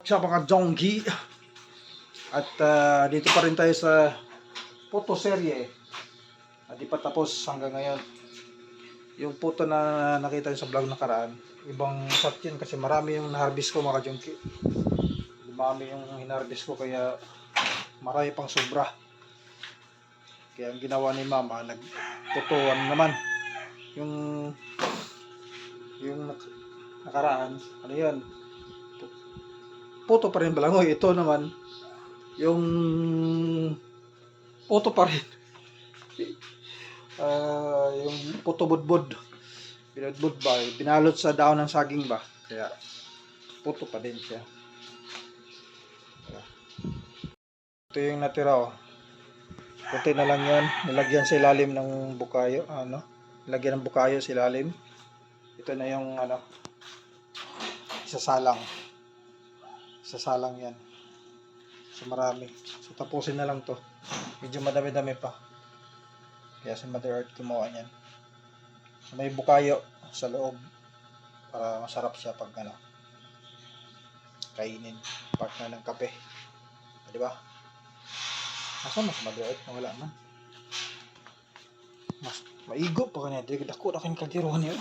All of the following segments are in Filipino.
Sa mga Jonggi. At dito pa rin tayo sa photo serye. Di pa tapos hanggang ngayon. Yung photo na nakita nyo sa vlog nakaraan, ibang shot yun kasi marami yung na-harvest ko mga Jonggi. Dumami yung hinarvest ko kaya marami pang sobra. Kaya ang ginawa ni mama, nagputuan naman. Yung nakaraan, ano yun? Puto pa rin balangoy. Ito naman, yung puto pa rin. Yung puto budbud. Binudbud ba? Binalot sa daon ng saging ba? Kaya, puto pa din siya. Ito yung natira oh. Kunti na lang yan. Nilagyan sa ilalim ng bukayo. Nilagyan ng bukayo sa ilalim. Ito na yung isasalang. Sasalang yan. So marami. So tapusin na lang to. Medyo madami-dami pa. Kaya si Mother Earth gumawa niyan. So may bukayo sa loob. Para masarap siya pag kainin. Partner ng kape. Diba? Nasaan mas Mother Earth? Wala man. Mas maigo pa kanya. Dako na kanyang kaldirohan niya.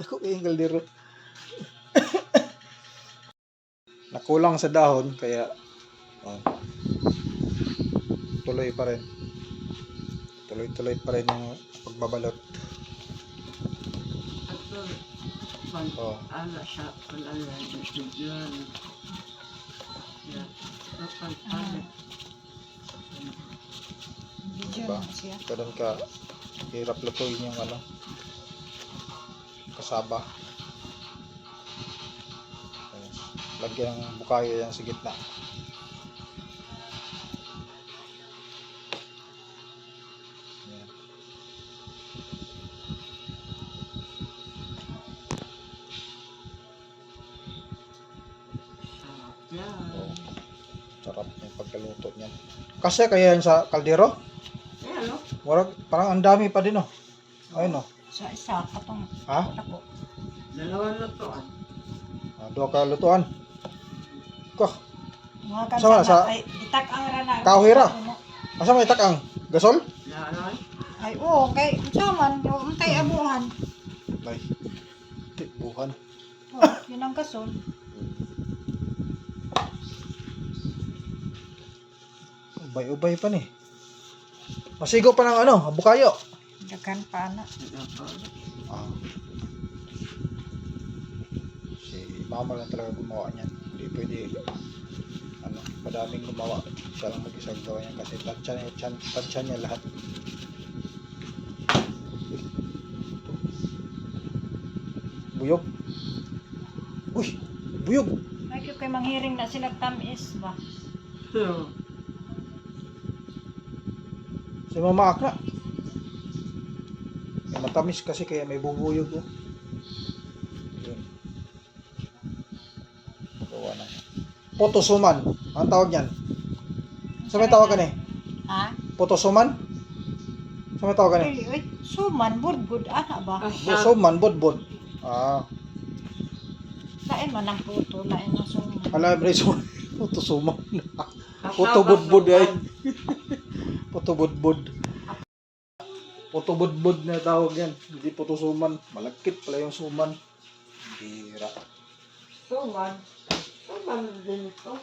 Dako kanyang kaldero. Nakulang sa dahon kaya tuloy pa rin. Tuloy pa rin yung pagbabalot. Ala siya palala yan. Diba? Ganun ka hirap lutuin yung kasaba. Lagyan ng bukayo yan sa gitna. Yan. Oh, sarap yung pagkaluto niyan. Kasi kaya yan sa kaldero? Ano? Parang ang dami pa din oh. Ayun oh. Sa isa katong. Ha? Dalawang lutuan. Dua ka lutuan. Kah. Mga Sama sa ay itak ang rana. Kahoy ra. Asa may takang? Gasol? Ay oo, kay saman yung tay abuhan. Ay. Buhan. Oh, yun ang gasol. Ubay-ubay pa ni. Masigo pa ng bukayo. Dagan pa na. Si mama lang talaga gumawa niyan. Hindi pwede madaming gumawa. Siya lang mag-isang gawa niyan kasi tansya niya lahat. Buyog. Uy, buyog. Ay kay manghiring na sila tamis ba? Si mama akna. May matamis kasi kaya may bubuyog oh. Yun. Gawa na. Potosuman. Ang tawag niyan. Sa may tawag ka ni? Ha? Potosuman? Sa may tawag ka ni? Ay, suman budbud ana ba? Suman, bodbod. Lain man ang puto, lain ang suman. Alam mo suman. Potosuman. Potobudbud ay. Potobudbud. Potobudbud na tawag yan. Hindi potosuman. Malagkit pala yung suman. Bira. Suman din ito.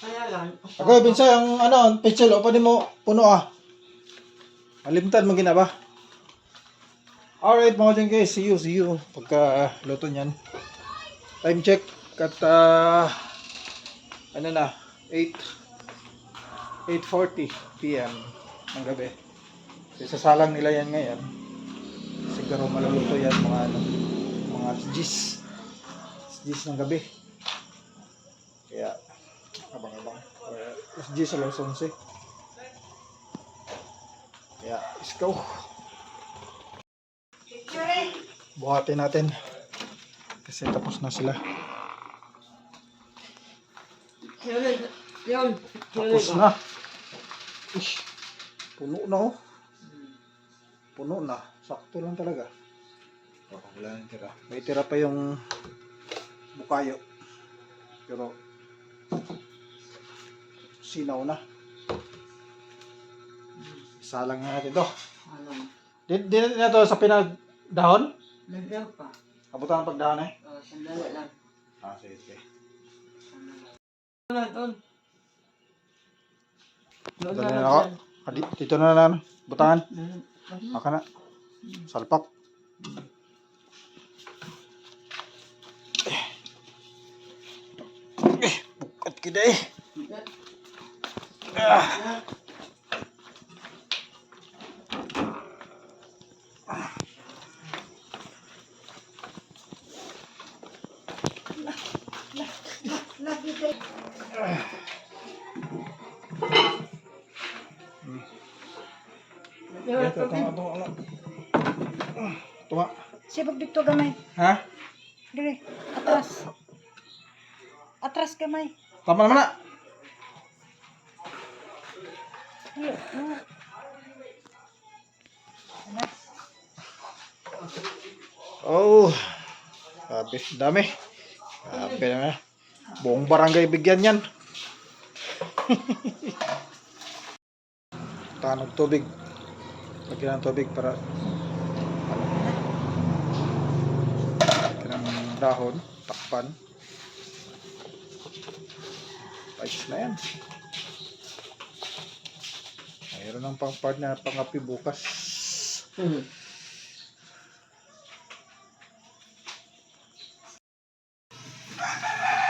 Kaya lang. Ako, Binsa, ang pechel, o pa mo puno Malimtan mo gina ba? Alright mga dyan guys, see you. Pagka luto nyan. Time check. At 8:40 PM ng gabi. So, sasalang nila yan ngayon. Siguro maluluto yan mga gis ng gabi. Kaya abang-abang. Gis alas 11. Kaya let's go. Buhatin natin. Kasi tapos na sila. Tapos na. Ish. Puno na oh. Puno na. Sakto lang talaga. Wala nang tira. May tira pa yung bukayo. Pero sinaw na. Isalang na natin to. Alam. Di na to sa pinagdahon? Lagyan pa. Abutan ang pagdahon eh? Sandali lang. Sige, sige. Doon. Dito na ako. Dito na lang. Butangan. Maka na. Salpak. Bukat kita eh. Lagi tayo. Tunga. Sibog dito gamay. Ha? Dire. Atras. Atras gamay. Tama naman na. Dili. Oh. Grabe. Dami. Grabe na. Buong barangay bigyan yan. Tanog tubig. Lagyan ng tubig para lagyan ng dahon, takpan. Ayos na yan. Mayroon ng pang-partner na pangapi bukas.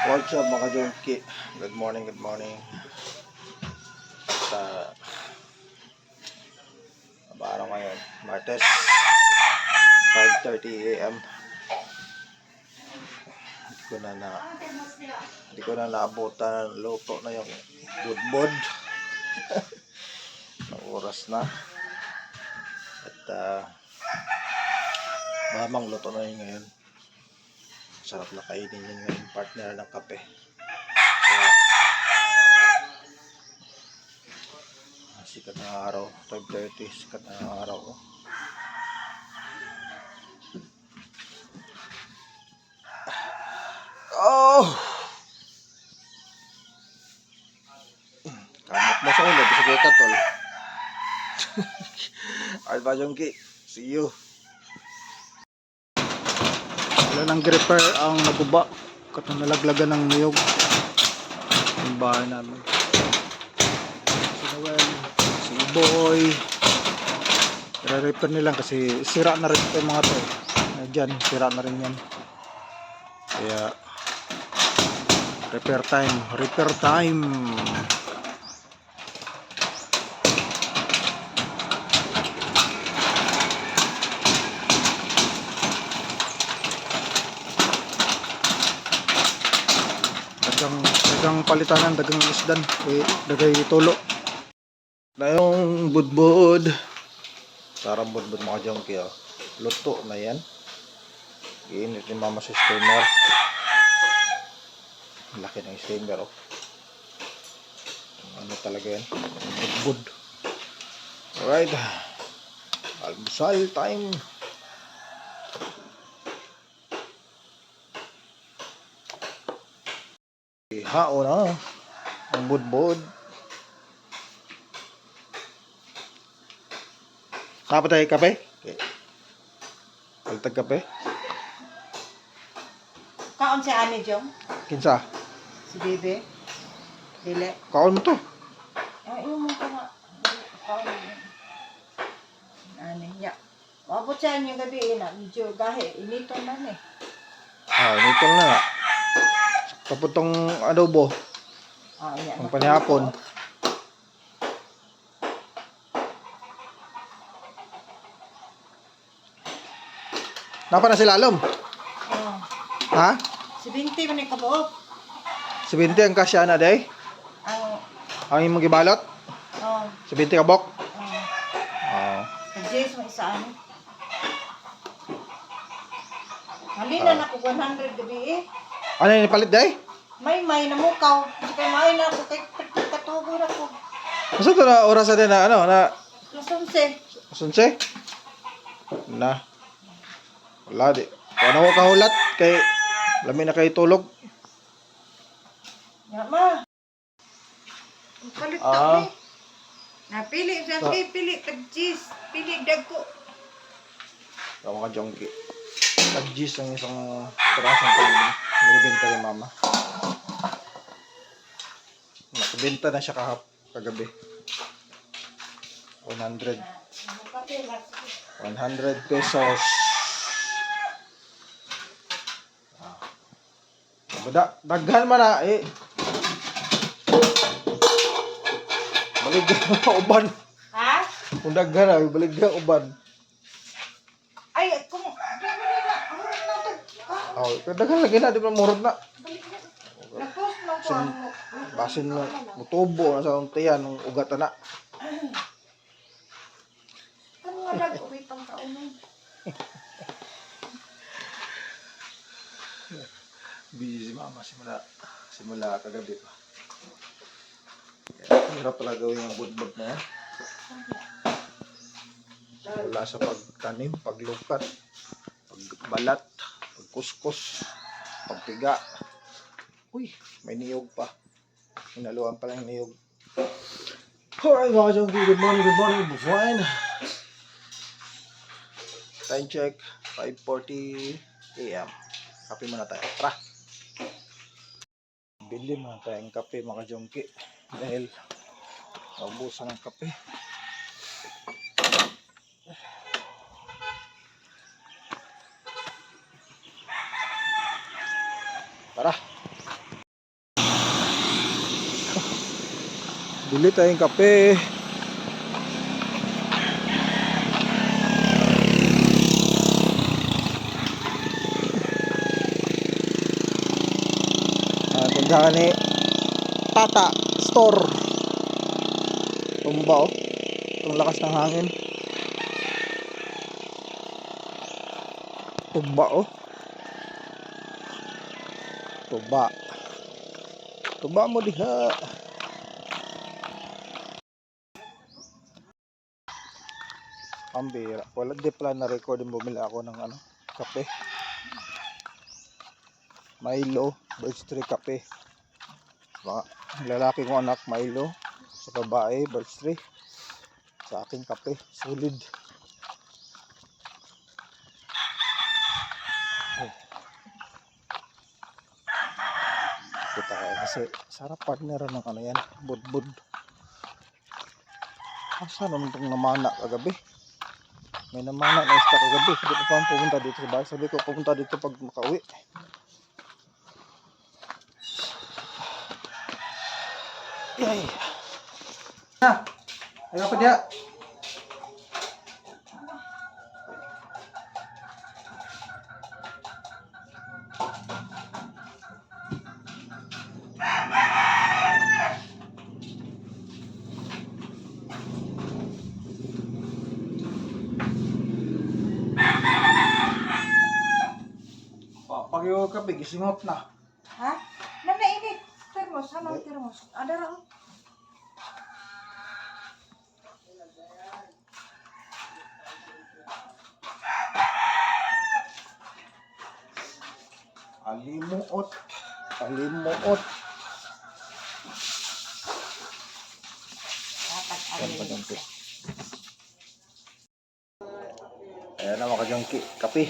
What's up mga junkie? Good morning, good morning. Sa araw ngayon, Martes 5:30 AM. Hindi ko na naabutan ng luto na yung budbod. Ang oras na. At mamang luto na yun ngayon. Sarap na kainin yun ngayon, partner ng kape. Kaya, sikat na araw, 5:30, sikat na araw. Oh! Kamot mo sa ulo, bisa kita tol. Alba Jongki, see you. Wala ng gripper ang naguba. Katong nalaglagan ng niyog. Yung bahay namin. Si Noel, si Boy. I-repair nilang kasi sira na rin ito mga to. Diyan, sira na rin yan. Kaya repair time. Repair time. Dagang palitanan, dagang isdan, dagay tulo. Na yung budbud. Sarang budbud mga junkie. Luto na yan. Iinit ni mama sa steamer. Laki ng steamer. Ano talaga yan? Budbud. Alright. Almusal time. Hao na ang budbud. Dapat tayo kape? Okay. Pagtag kape? Kaon si Ani Jong? Kinsa? Si Bebe? Dili? Kaon mo to? Ay, yung mga ka. Kaon mo. Ani, ya. Mabot siya yung gabi na. Medyo gahe. Inito na eh. Nito na nga. Kaputong adobo. Iya. Ang panihapon. Napa na si Lalom? Oh. Ha? Si Binti man yung kabuok. Si Binti ang kasya na day? Ang, Ang imong gibalot? oh. Si Binti kabok? Si Jace mo isa ano. Halina na ko 100 gabi eh. Ano yung palit day? May na mukaw. Kasi kay may na ako kay katubo na ko. Masa ito na oras natin na ano? Na Alas 11. sunse? Na. Wala di. Kung ano ko kahulat kay lami na kay tulog. Nga ma. Ang palit Ah. ni. Napili sa pili tag cheese, pili dagko. Tama ka, Jongki. Tag-gis ang isang pirasong pagkain. Nabibenta ni Mama. Nakabenta na siya kagabi. 100 pesos. Daghan man na eh. Balik ka uban. Ha? Kung daghan na, balik ka uban. Ay, kung Oh, daghan lagi na, di ba murad na. Nagpost lang ko ang Basin mo, mutubo na sa untiyan, ng ugat na. ano nga nag-uwi pang kaunan. Busy si Mama simula kagabi pa. Kaya hirap pala gawin yung budbud na yan. Wala sa pagtanim, paglukat, pagbalat, pagkuskus, pagpiga. Uy, may niyog pa. Hinaluan pa lang yung niyog. Alright mga Jongki, good morning, fine. Time check, 5:40 AM. Kape muna tayo. Tara! Bili muna tayong kape mga Jongki. Dahil naubusan ng kape. Tara! Bili tayong kape. Tindahan ni Tata Store. Tumba oh. Ang lakas ng hangin. Tumba oh. Tumba mo diha. Ambira. Wala di pala na record yung bumili ako ng kape. Milo, Birch Tree kape. Lalaki kong anak Milo, sa babae Birch Tree. Sa akin kape, solid. Kita kaya kasi sarap partner ng yan, budbud. Asa naman itong namana kagabi? May namana na isda kagabi. Hindi ko pa pupunta dito sa bahay. Sabi ko pupunta dito pag makauwi. Yay! Na! Ayaw pa diya! Pagyo ka, bigisingot na. Ha? Nanainit. Termos, hanang termos. Ada ra. Alimuot. Dapat Yan pa Jongki. Ayan na mga Jongki, kape.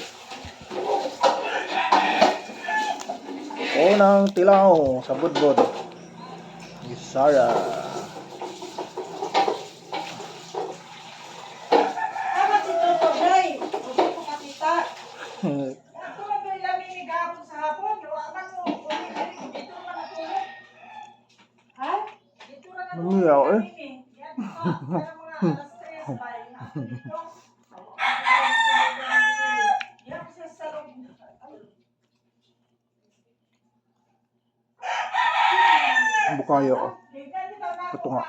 Unang tilaw sa budbud. Isara. Dapat si Toto, day. Gusto ko katita. Ako lang ba yung lamig gahapon sa hapon? Luwaman mo. Uli ka rin. Dito naman natulog. Ha? Dito na natulog. Lumiyaw eh. Yan pa. Para mga alas 3 ba? Dito. Yan sa salong. Bukayo ko. Ito nga.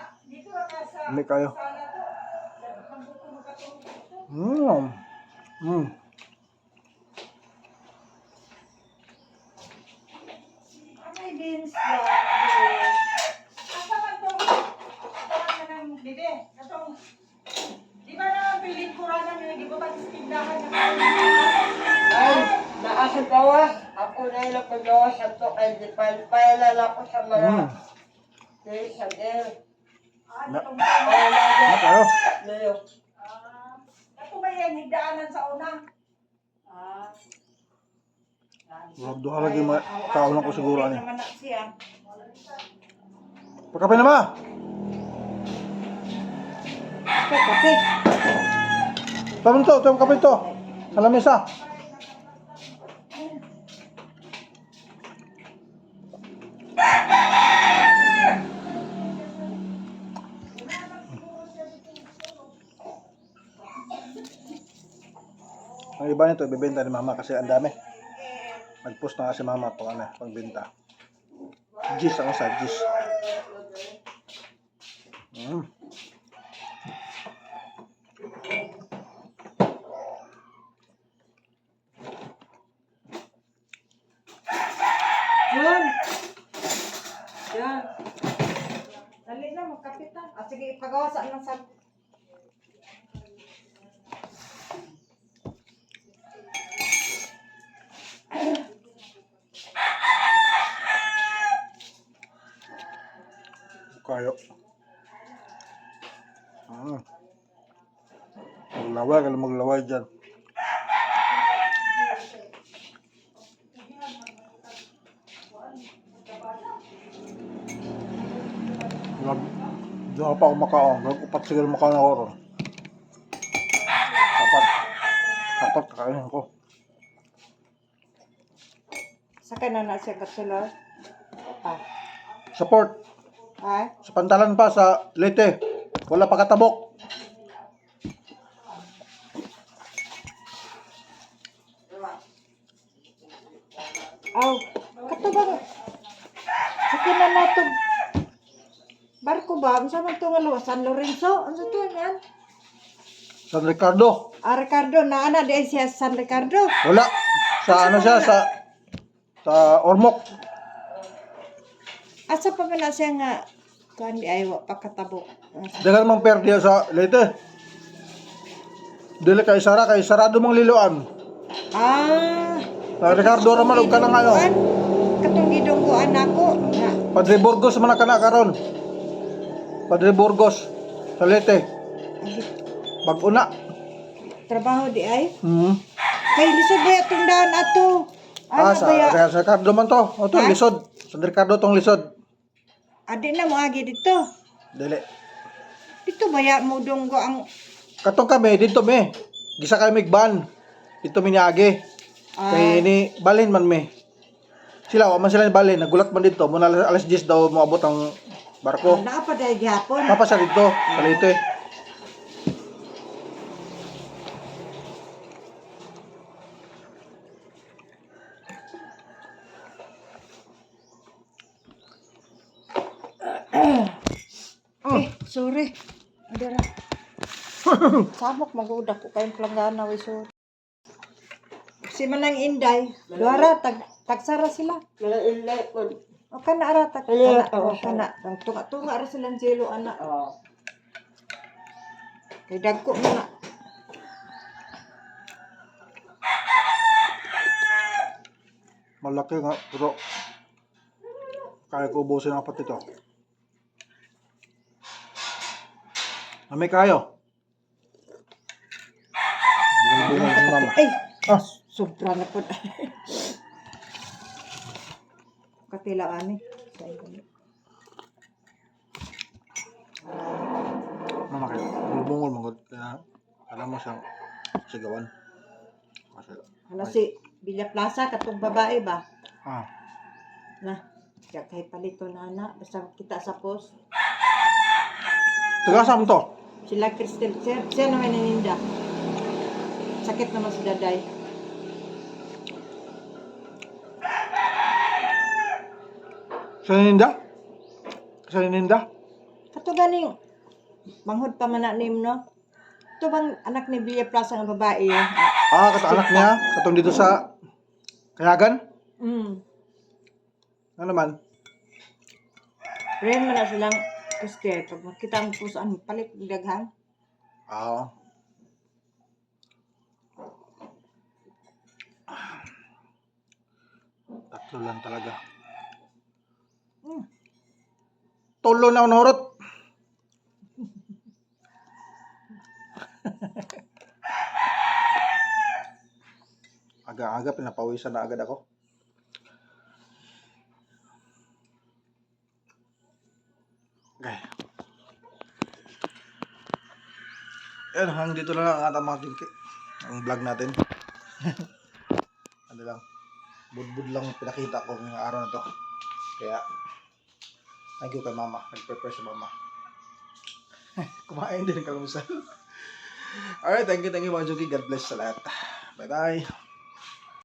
Hindi kayo. Ay, beans ba? Asa man to? Asa man ng bebe? Katong, di ba na piling kurana may gibutang sa tindahan na Ay, naasa gawas. Ako na Pahila ko doon sa to kay Dipan. Pahila ko sa mga Isabel. Na, Pahila na kayo. Leo. Ako ba yan, higdaanan sa una? Wag duha lagi kaulan ko siguro ani. Naman na siya. Pagkape na ba? Kape. Tama to, kape to. Sa lamesa. Ang iba nito, ibibenta ni mama kasi ang dami. Nag-post na kasi mama pagbenta. Gis ang sa gis. Yan. Yan. Dali na, magkapit na. Sige, ipagawa sa anong sa... Kayo. Maglaway, kalau maglaway dyan. Diyan pa ako makaon. Nag-upat siguro makaon ako ron. Dapat kakainin ko. Saka na siya katulad. Support. Ay? Sa pantalan pa sa Leyte. Wala pa katabok. Aw, katubang. Sige na natog. Barko ba? Ang sama ito nga San Lorenzo? Ano ito yan? San Ricardo. Ricardo, na ana di siya San Ricardo. Wala. Sa ano siya? Sa Ormoc. Asa pa man na siya nga kuan di ay wa pa katabok. Dagan mang per diya sa Leyte. Dili kay sarado mang liloan. Ah. Sa Ricardo raman og kanang ano. Katong gidungguan nako. Na. Padre Burgos man kana karon. Padre Burgos sa Leyte. Bag-una. Trabaho di ay. Mm. Lisod ba itong daan ato? Sa Ricardo man to. O to, lisod. Sa Ricardo tong lisod. Adi na mo agi dito. Dili. Dito baya mo dunggo ang... Katong kami, dito me. Gisa kami migban. Dito mi niagi. Kay ni balin man me. Sila, wa man sila ni balin. Nagulat man dito. Muna alas 10 daw moabot ang barko. Naapa dahil gihapon. Papa sa dito, sa Leyte. Sorry. Adira. Samok magudak ko kayong planggana we sorry. Si Manang Inday, duara tagsara sila. Mga ilay ko. O kana ara kana o kana tunga ra silang jelo ana. Kay dagko na. Malaki nga, pero kaya ko ubusin ang apat ito. May kayo. Bungal si mama. Ay, Ah, sobra na po. Kapila ani. mama kayo. Bulbungol mangod. Kaya alam mo siyang sigawan. Kasi, Ano si Villa Plaza katong babae ba? ah, Na, kaya kay palito na ana basta kita sa post. tagasam to. Sila Cristel, siya naman naninda. Sakit naman si Daday. Sa Ninda? Sa Ninda? Kato ganing, manghod pa man na nim, no? Ito bang anak ni Villa Plaza nga babae? Ah, kato anak niya. Katong dito sa Kayagan? Ano naman? Ren man na silang Cristel. Pag makita ang pusaan, palit ng daghan. Ah. Tulan talaga. Tulo na ako nahurot. Aga-aga pinapawisan na agad ako. Okay. Yan, hanggang dito na lang ang ating mga tingki. Ang vlog natin. Ano lang. Budbud lang pinakita ko ngayong araw na to. Kaya, thank you kay mama. Nag-prepare si mama. Kumain din ng kalumusan. Alright, thank you mga Jogi. God bless sa lahat. Bye-bye.